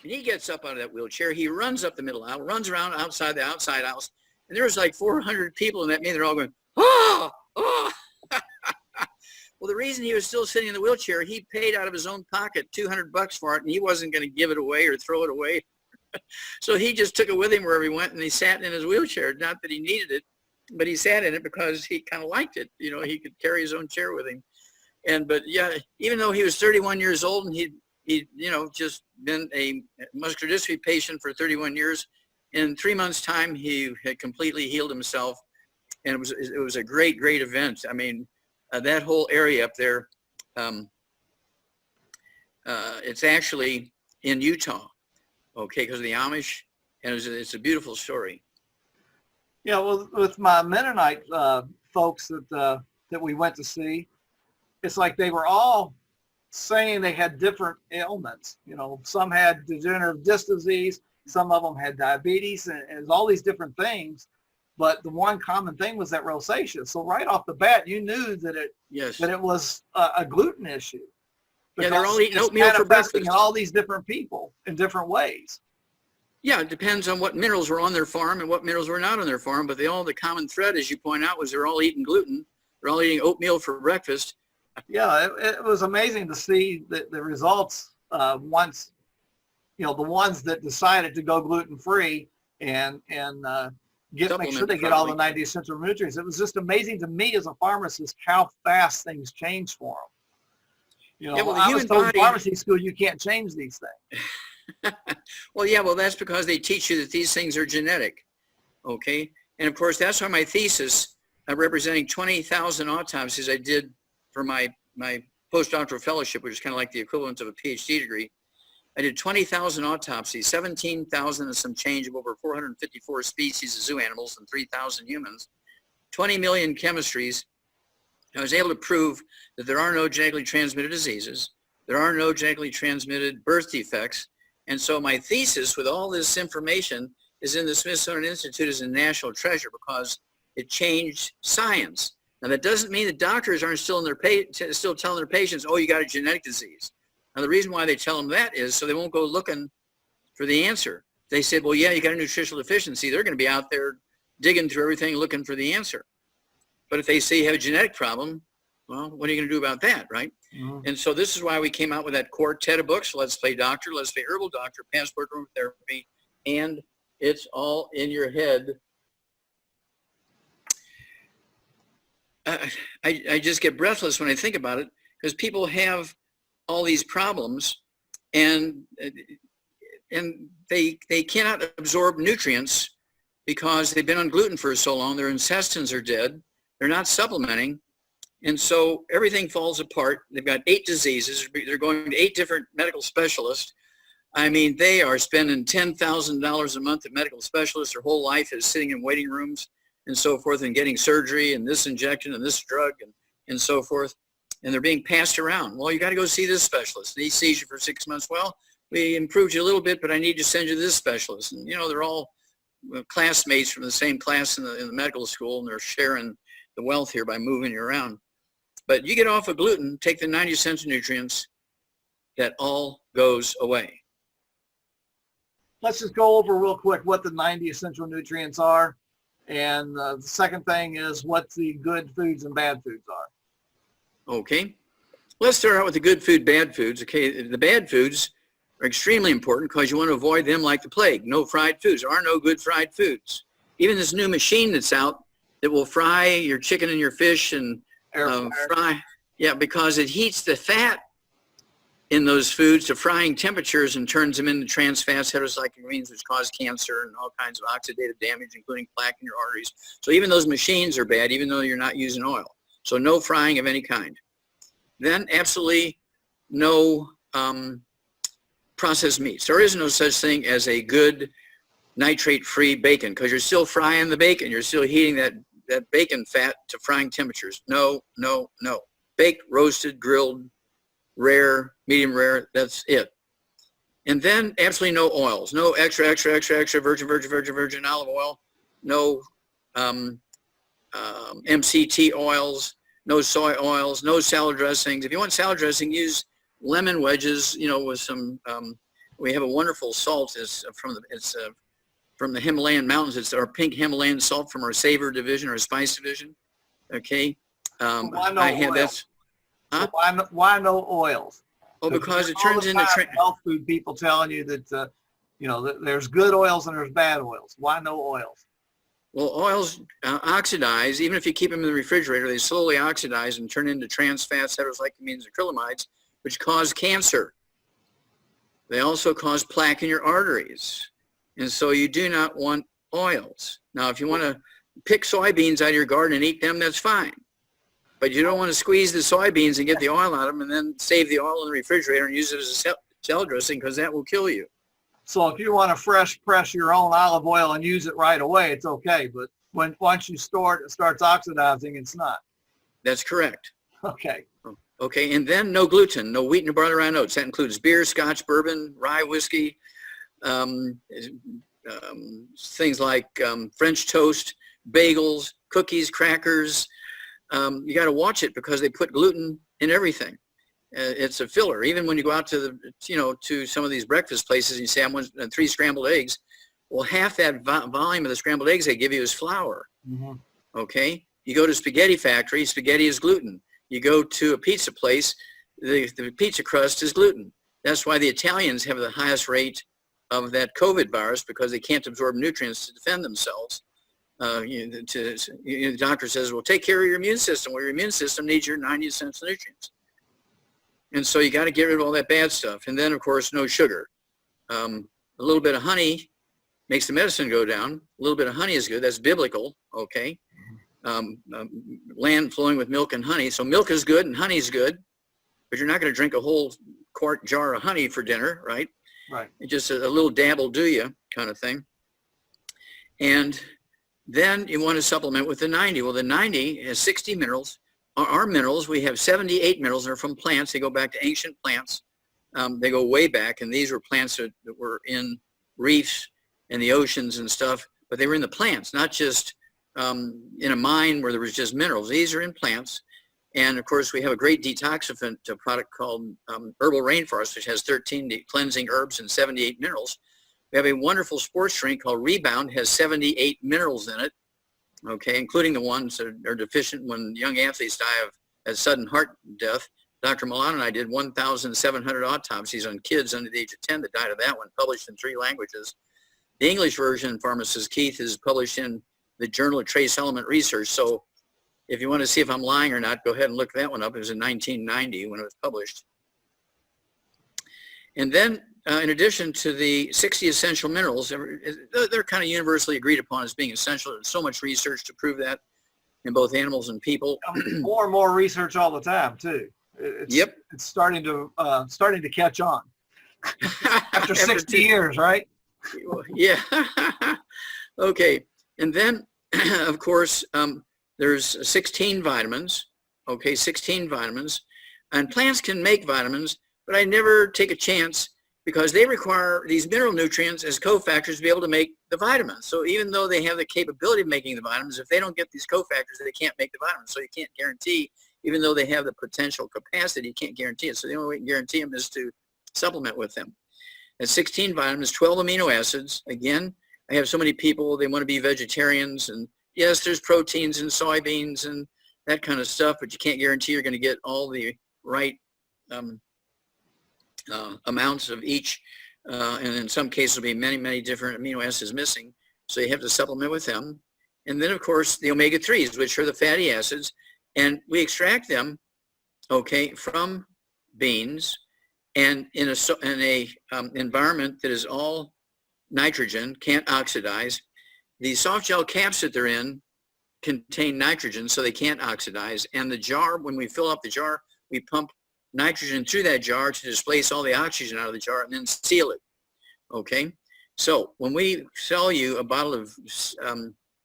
Speaker 3: And he gets up out of that wheelchair. He runs up the middle aisle, runs around outside the outside house. And there was like 400 people in that meeting. They're all going, oh, oh. Well, the reason he was still sitting in the wheelchair, he paid out of his own pocket $200 for it, and he wasn't going to give it away or throw it away. So he just took it with him wherever he went, and he sat in his wheelchair. Not that he needed it, but he sat in it because he kind of liked it. He could carry his own chair with him. But yeah, even though he was 31 years old and he'd just been a muscular dystrophy patient for 31 years, in 3 months' time, he had completely healed himself. And it was a great, great event. I mean, that whole area up there, it's actually in Utah, okay, because of the Amish, and it's a beautiful story.
Speaker 2: Yeah, well, with my Mennonite folks that we went to see, it's like they were all saying they had different ailments. Some had degenerative disc disease, some of them had diabetes, and all these different things. But the one common thing was that rosacea. So right off the bat, you knew that it was a gluten issue.
Speaker 3: Yeah, they're all eating oatmeal for breakfast.
Speaker 2: In all these different people in different ways.
Speaker 3: Yeah, it depends on what minerals were on their farm and what minerals were not on their farm. But the common thread, as you point out, was they're all eating gluten. They're all eating oatmeal for breakfast.
Speaker 2: Yeah, it was amazing to see the results once, the ones that decided to go gluten-free and make sure they get all the 90 essential nutrients. It was just amazing to me as a pharmacist how fast things changed for them. I was told in pharmacy school you can't change these things.
Speaker 3: Well, that's because they teach you that these things are genetic, okay? And of course, that's why my thesis, representing 20,000 autopsies I did for my postdoctoral fellowship, which is kind of like the equivalent of a PhD degree. I did 20,000 autopsies, 17,000 and some change of over 454 species of zoo animals and 3,000 humans, 20 million chemistries. I was able to prove that there are no genetically transmitted diseases. There are no genetically transmitted birth defects. And so my thesis with all this information is in the Smithsonian Institute as a national treasure because it changed science. Now, that doesn't mean that doctors aren't still telling their patients, oh, you got a genetic disease. Now, the reason why they tell them that is so they won't go looking for the answer. They said, well, yeah, you got a nutritional deficiency. They're going to be out there digging through everything looking for the answer. But if they say you have a genetic problem, well, what are you going to do about that, right? Mm-hmm. And so this is why we came out with that quartet of books, Let's Play Doctor, Let's Play Herbal Doctor, Passport Aromatherapy, and It's all in your head. I just get breathless when I think about it, because people have all these problems, and they cannot absorb nutrients because they've been on gluten for so long. Their intestines are dead. They're not supplementing. And so everything falls apart. They've got 8 diseases. They're going to 8 different medical specialists. I mean, they are spending $10,000 a month at medical specialists. Their whole life is sitting in waiting rooms and so forth, and getting surgery and this injection and this drug and so forth. And they're being passed around. Well, you got to go see this specialist. He sees you for 6 months. Well, we improved you a little bit, but I need to send you to this specialist. And, you know, they're all classmates from the same class in the medical school, and they're sharing the wealth here by moving you around. But you get off of gluten, take the 90 essential nutrients, that all goes away.
Speaker 2: Let's just go over real quick what the 90 essential nutrients are. And the second thing is what the good foods and bad foods are.
Speaker 3: Okay. Let's start out with the good food, bad foods. Okay. The bad foods are extremely important because you want to avoid them like the plague. No fried foods. There are no good fried foods. Even this new machine that's out that will fry your chicken and your fish and fry. Yeah, because it heats the fat in those foods to frying temperatures and turns them into trans fats, heterocyclines, which cause cancer and all kinds of oxidative damage, including plaque in your arteries. So even those machines are bad, even though you're not using oil. So no frying of any kind. Then absolutely no processed meats. There is no such thing as a good nitrate-free bacon, because you're still frying the bacon. You're still heating that bacon fat to frying temperatures. No, no, no. Baked, roasted, grilled, rare, medium rare, that's it. And then absolutely no oils. No extra virgin olive oil. No MCT oils. No soy oils. No salad dressings. If you want salad dressing, use lemon wedges, you know, with some, we have a wonderful salt. It's from the Himalayan mountains. It's our pink Himalayan salt from our savor division, our spice division. Okay.
Speaker 2: Why no
Speaker 3: I have
Speaker 2: oils?
Speaker 3: that's. Huh?
Speaker 2: Why no oils?
Speaker 3: Oh, because it turns into
Speaker 2: health food people telling you that you know there's good oils and there's bad oils. Why no oils?
Speaker 3: Well, oils oxidize. Even if you keep them in the refrigerator, they slowly oxidize and turn into trans fats, heterocyclamines, and acrylamides, which cause cancer. They also cause plaque in your arteries. And so you do not want oils. Now, if you want to pick soybeans out of your garden and eat them, that's fine. But you don't want to squeeze the soybeans and get the oil out of them and then save the oil in the refrigerator and use it as a salad dressing, because that will kill you.
Speaker 2: So if you want to fresh press your own olive oil and use it right away, it's okay. But once you store it, it starts oxidizing. It's not.
Speaker 3: That's correct.
Speaker 2: Okay.
Speaker 3: Okay, and then no gluten, no wheat, and barley, rye, and oats. That includes beer, scotch, bourbon, rye whiskey, things like French toast, bagels, cookies, crackers. You got to watch it because they put gluten in everything. It's a filler. Even when you go out to to some of these breakfast places and you say, I want 3 scrambled eggs. Well, half that volume of the scrambled eggs they give you is flour.
Speaker 2: Mm-hmm.
Speaker 3: Okay. You go to spaghetti factory, spaghetti is gluten. You go to a pizza place, the pizza crust is gluten. That's why the Italians have the highest rate of that COVID virus, because they can't absorb nutrients to defend themselves. The doctor says, well, take care of your immune system. Well, your immune system needs your 90 essential nutrients. And so you got to get rid of all that bad stuff. And then, of course, no sugar. A little bit of honey makes the medicine go down. A little bit of honey is good. That's biblical, okay? Land flowing with milk and honey. So milk is good and honey is good, but you're not going to drink a whole quart jar of honey for dinner, right?
Speaker 2: Right.
Speaker 3: Just a little dab will do you kind of thing. And then you want to supplement with the 90. Well, the 90 has 60 minerals. Our minerals, we have 78 minerals. They're from plants. They go back to ancient plants. They go way back, and these were plants that were in reefs and the oceans and stuff, but they were in the plants, not just in a mine where there was just minerals. These are in plants. And of course, we have a great detoxifiant product called Herbal Rainforest, which has 13 cleansing herbs and 78 minerals. We have a wonderful sports drink called Rebound, has 78 minerals in it, okay, including the ones that are deficient when young athletes die of sudden heart death. Dr. Milan and I did 1,700 autopsies on kids under the age of 10 that died of that one, published in 3 languages. The English version, Pharmacist Keith, is published in the Journal of Trace Element Research. So if you want to see if I'm lying or not, go ahead and look that one up. It was in 1990 when it was published. And then, in addition to the 60 essential minerals, they're kind of universally agreed upon as being essential. There's so much research to prove that in both animals and people.
Speaker 2: More and more research all the time, too. It's starting to catch on. After 60 years, right?
Speaker 3: Yeah. Okay. And then, of course, there's 16 vitamins. Okay, 16 vitamins. And plants can make vitamins, but I never take a chance because they require these mineral nutrients as cofactors to be able to make the vitamins. So even though they have the capability of making the vitamins, if they don't get these cofactors, they can't make the vitamins. So you can't guarantee, even though they have the potential capacity, you can't guarantee it. So the only way you can guarantee them is to supplement with them. And 16 vitamins, 12 amino acids. Again, I have so many people, they want to be vegetarians. And yes, there's proteins in soybeans and that kind of stuff, but you can't guarantee you're going to get all the right amounts of each. And in some cases, there'll be many, many different amino acids missing. So you have to supplement with them. And then, of course, the omega-3s, which are the fatty acids. And we extract them, okay, from beans. And in a environment that is all nitrogen, can't oxidize, the soft gel caps that they're in contain nitrogen, so they can't oxidize. And the jar, when we fill up the jar, we pump nitrogen through that jar to displace all the oxygen out of the jar and then seal it. Okay, so when we sell you a bottle of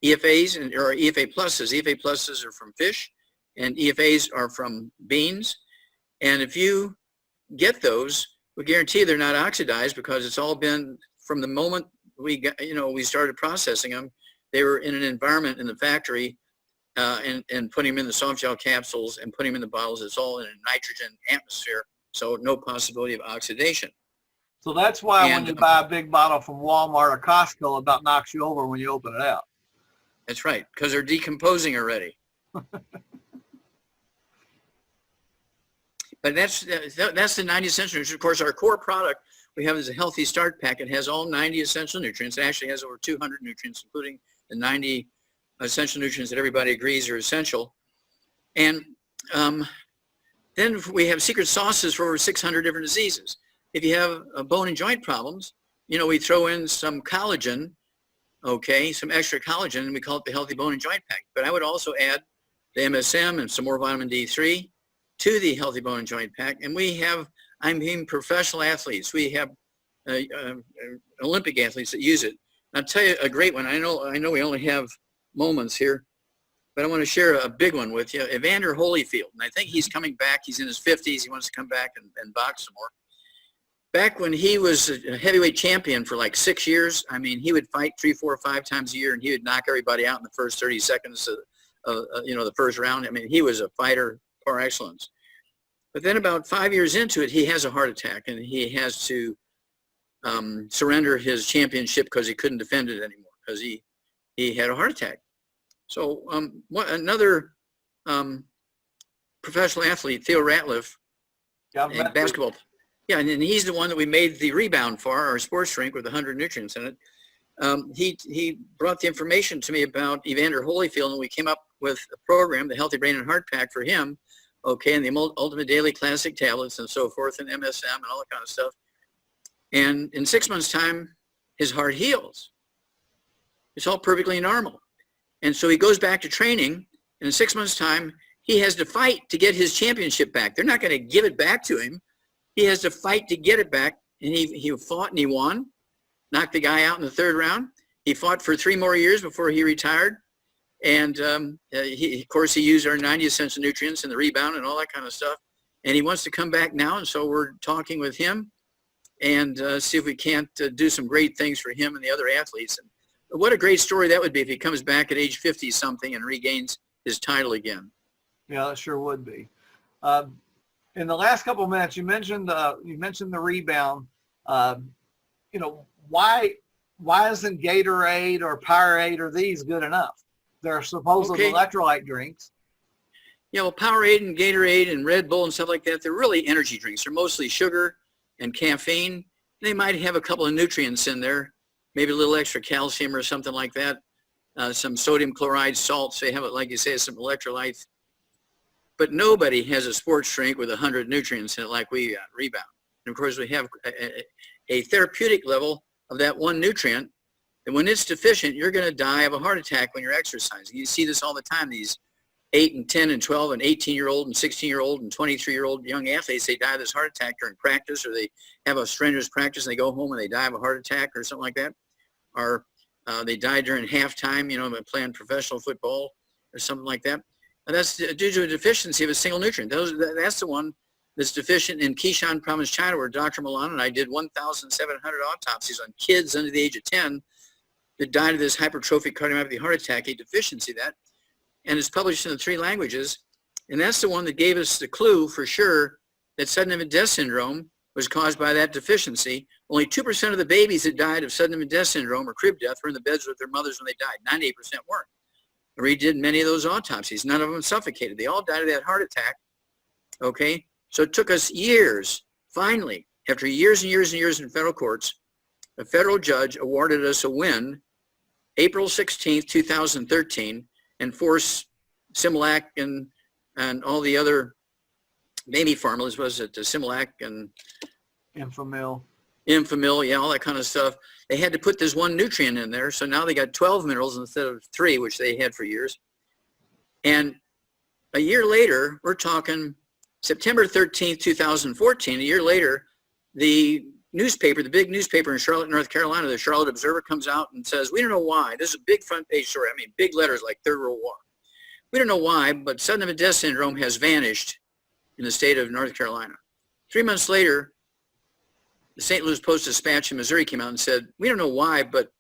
Speaker 3: EFAs or EFA pluses are from fish, and EFAs are from beans. And if you get those, we guarantee they're not oxidized because it's all been from the moment we got, we started processing them. They were in an environment in the factory and putting them in the soft gel capsules and putting them in the bottles. It's all in a nitrogen atmosphere, so no possibility of oxidation.
Speaker 2: So that's why when you buy a big bottle from Walmart or Costco, it about knocks you over when you open it out.
Speaker 3: That's right, because they're decomposing already. But that's the 90 essential nutrients. Of course, our core product we have is a Healthy Start Pack. It has all 90 essential nutrients. It actually has over 200 nutrients, including the 90 essential nutrients that everybody agrees are essential. And then we have secret sauces for over 600 different diseases. If you have bone and joint problems, we throw in some collagen, okay, some extra collagen, and we call it the Healthy Bone and Joint Pack. But I would also add the MSM and some more vitamin D3 to the Healthy Bone and Joint Pack. And we have, professional athletes. We have Olympic athletes that use it. I'll tell you a great one. I know we only have moments here, but I want to share a big one with you. Evander Holyfield, and I think he's coming back. He's in his 50s. He wants to come back and box some more. Back when he was a heavyweight champion for like 6 years, he would fight 3, 4, 5 times a year, and he would knock everybody out in the first 30 seconds of the first round. He was a fighter par excellence. But then about 5 years into it, he has a heart attack, and he has to surrender his championship because he couldn't defend it anymore because he had a heart attack. So another professional athlete, Theo Ratliff, in basketball. Yeah, and he's the one that we made the Rebound for, our sports drink with 100 nutrients in it. He brought the information to me about Evander Holyfield, and we came up with a program, the Healthy Brain and Heart Pack for him, okay, and the Ultimate Daily Classic tablets and so forth, and MSM and all that kind of stuff. And in 6 months' time, his heart heals. It's all perfectly normal. And so he goes back to training, and in 6 months' time, he has to fight to get his championship back. They're not going to give it back to him. He has to fight to get it back, and he fought and he won, knocked the guy out in the 3rd round. He fought for 3 more years before he retired. And of course, he used our 90 essential nutrients and the Rebound and all that kind of stuff. And he wants to come back now, and so we're talking with him and see if we can't do some great things for him and the other athletes. And what a great story that would be if he comes back at age 50-something and regains his title again. Yeah,
Speaker 2: that sure would be. In the last couple of minutes, you mentioned the Rebound. Why isn't Gatorade or Powerade or these good enough? They're supposedly electrolyte drinks.
Speaker 3: Yeah, well, Powerade and Gatorade and Red Bull and stuff like that, they're really energy drinks. They're mostly sugar and caffeine. They might have a couple of nutrients in there, maybe a little extra calcium or something like that, some sodium chloride salts. They have it, like you say, some electrolytes. But nobody has a sports drink with 100 nutrients in it like we got, Rebound. And of course, we have a therapeutic level of that one nutrient. And when it's deficient, you're going to die of a heart attack when you're exercising. You see this all the time. These 8 and 10 and 12 and 18-year-old and 16-year-old and 23-year-old young athletes, they die of this heart attack during practice, or they have a strenuous practice and they go home and they die of a heart attack or something like that. Or they die during halftime, playing professional football or something like that. And that's due to a deficiency of a single nutrient. That's the one that's deficient in Qishan Province, China, where Dr. Wallach and I did 1,700 autopsies on kids under the age of 10 that died of this hypertrophic cardiomyopathy heart attack, a deficiency of that. And it's published in the 3 languages. And that's the one that gave us the clue for sure that sudden infant death syndrome was caused by that deficiency. Only 2% of the babies that died of sudden infant death syndrome or crib death were in the beds with their mothers when they died. 98% weren't. I redid many of those autopsies. None of them suffocated. They all died of that heart attack. Okay? So it took us years. Finally, after years and years and years in federal courts, a federal judge awarded us a win April 16th, 2013, and forced Similac and all the other baby formulas, was it the Similac and
Speaker 2: Infamil,
Speaker 3: yeah, all that kind of stuff. They had to put this one nutrient in there, so now they got 12 minerals instead of 3, which they had for years. And a year later, we're talking September 13th, 2014, a year later, the newspaper, the big newspaper in Charlotte, North Carolina, the Charlotte Observer, comes out and says, we don't know why. This is a big front page story. I mean, big letters like Third World War. We don't know why, but sudden infant death syndrome has vanished in the state of North Carolina. 3 months later, the St. Louis Post-Dispatch in Missouri came out and said, we don't know why, but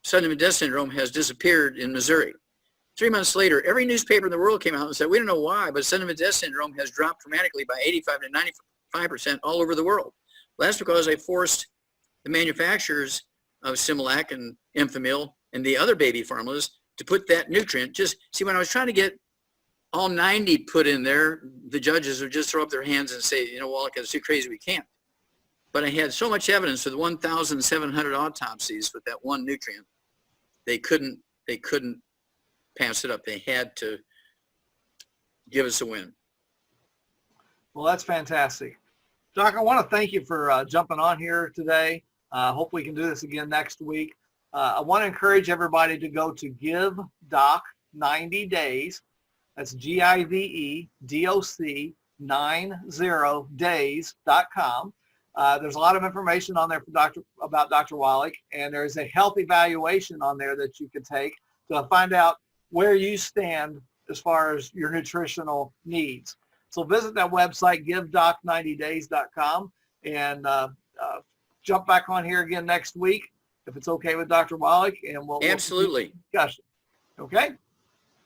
Speaker 3: sudden infant death syndrome has disappeared in Missouri. 3 months later, every newspaper in the world came out and said, we don't know why, but sudden infant death syndrome has dropped dramatically by 85 to 95% all over the world. Well, that's because they forced the manufacturers of Similac and Infamil and the other baby formulas to put that nutrient. Just see, when I was trying to get all 90 put in there, the judges would just throw up their hands and say, Wallach, it's too crazy, we can't. But I had so much evidence with 1,700 autopsies with that one nutrient, they couldn't pass it up. They had to give us a win.
Speaker 2: Well, that's fantastic. Doc, I want to thank you for jumping on here today. Hope we can do this again next week. I want to encourage everybody to go to Give Doc 90 Days. That's GIVEDOC 90days.com. There's a lot of information on there about Dr. Wallach, and there's a health evaluation on there that you can take to find out where you stand as far as your nutritional needs. So visit that website, givedoc90days.com, and jump back on here again next week, if it's okay with Dr. Wallach, and we'll
Speaker 3: absolutely
Speaker 2: discussion. Okay?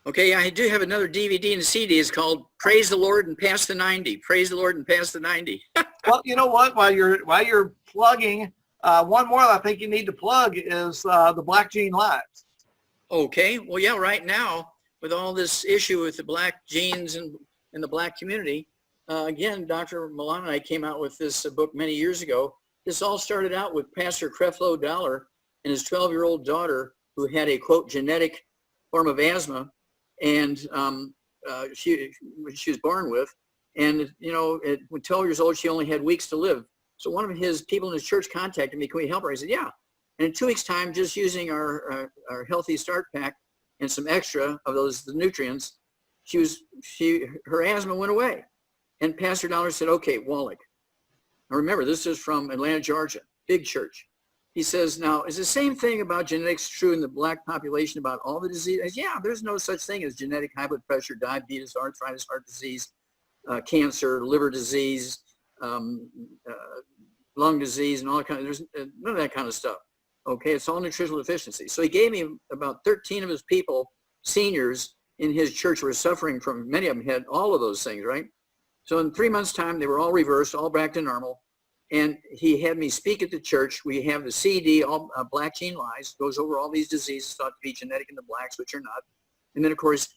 Speaker 3: Okay, I do have another DVD and CD. It's called Praise the Lord and Pass the 90. Praise the Lord and Pass the 90.
Speaker 2: Well, you know what? While you're plugging, one more I think you need to plug is the Black Gene Lives.
Speaker 3: Okay. Well, yeah, right now, with all this issue with the black genes and in the black community, again, Dr. Wallach and I came out with this book many years ago. This all started out with Pastor Creflo Dollar and his 12-year-old daughter, who had a, quote, genetic form of asthma, and she was born with. And, at 12 years old, she only had weeks to live. So one of his people in his church contacted me, can we help her? I said, yeah. And in 2 weeks' time, just using our Healthy Start Pack and some extra of the nutrients, her asthma went away. And Pastor Dollar said, okay, Wallach. Now remember, this is from Atlanta, Georgia, big church. He says, now, is the same thing about genetics true in the black population about all the diseases? Yeah, there's no such thing as genetic high blood pressure, diabetes, arthritis, heart disease, cancer, liver disease, lung disease, and all that kind of, there's none of that kind of stuff. Okay, it's all nutritional deficiency. So he gave me about 13 of his people, seniors in his church, were suffering from, many of them had all of those things, right? So in 3 months' time, they were all reversed, all back to normal. And he had me speak at the church. We have the CD, all Black Gene Lies, goes over all these diseases thought to be genetic in the blacks, which are not. And then, of course,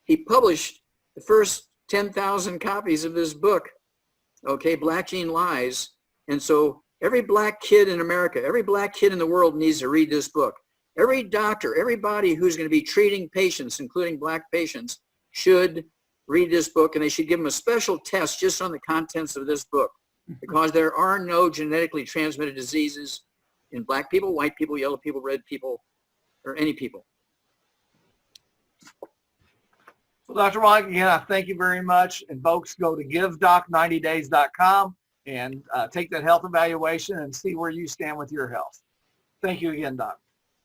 Speaker 3: he published the first 10,000 copies of this book, okay, Black Gene Lies. And so Every black kid in America, every black kid in the world needs to read this book. Every doctor, everybody who's going to be treating patients, including black patients, should read this book, and they should give them a special test just on the contents of this book, because there are no genetically transmitted diseases in black people, white people, yellow people, red people, or any people.
Speaker 2: So Dr. Wallach, again, I thank you very much. And folks, go to givedoc90days.com and take that health evaluation and see where you stand with your health. Thank you again, Doc.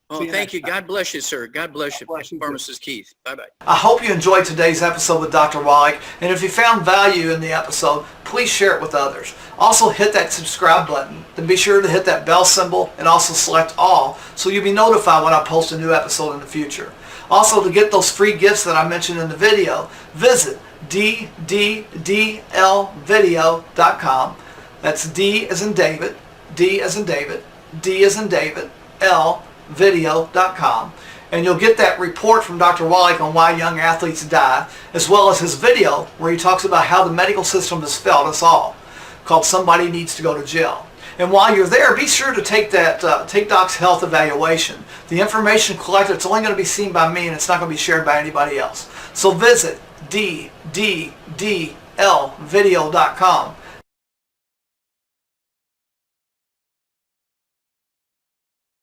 Speaker 3: Oh, thank you. God bless you, sir. God bless you. Pharmacist Keith. Bye-bye.
Speaker 1: I hope you enjoyed today's episode with Dr. Wallach, and if you found value in the episode, please share it with others. Also hit that subscribe button, then be sure to hit that bell symbol and also select all so you'll be notified when I post a new episode in the future. Also, to get those free gifts that I mentioned in the video, visit dddlvideo.com. That's D as in David, D as in David, D as in David, L video.com, and you'll get that report from Dr. Wallach on why young athletes die, as well as his video where he talks about how the medical system has failed us all, called Somebody Needs to Go to Jail. And while you're there, be sure to take that take Doc's health evaluation. The information collected, it's only going to be seen by me, and it's not going to be shared by anybody else. So visit dddlvideo.com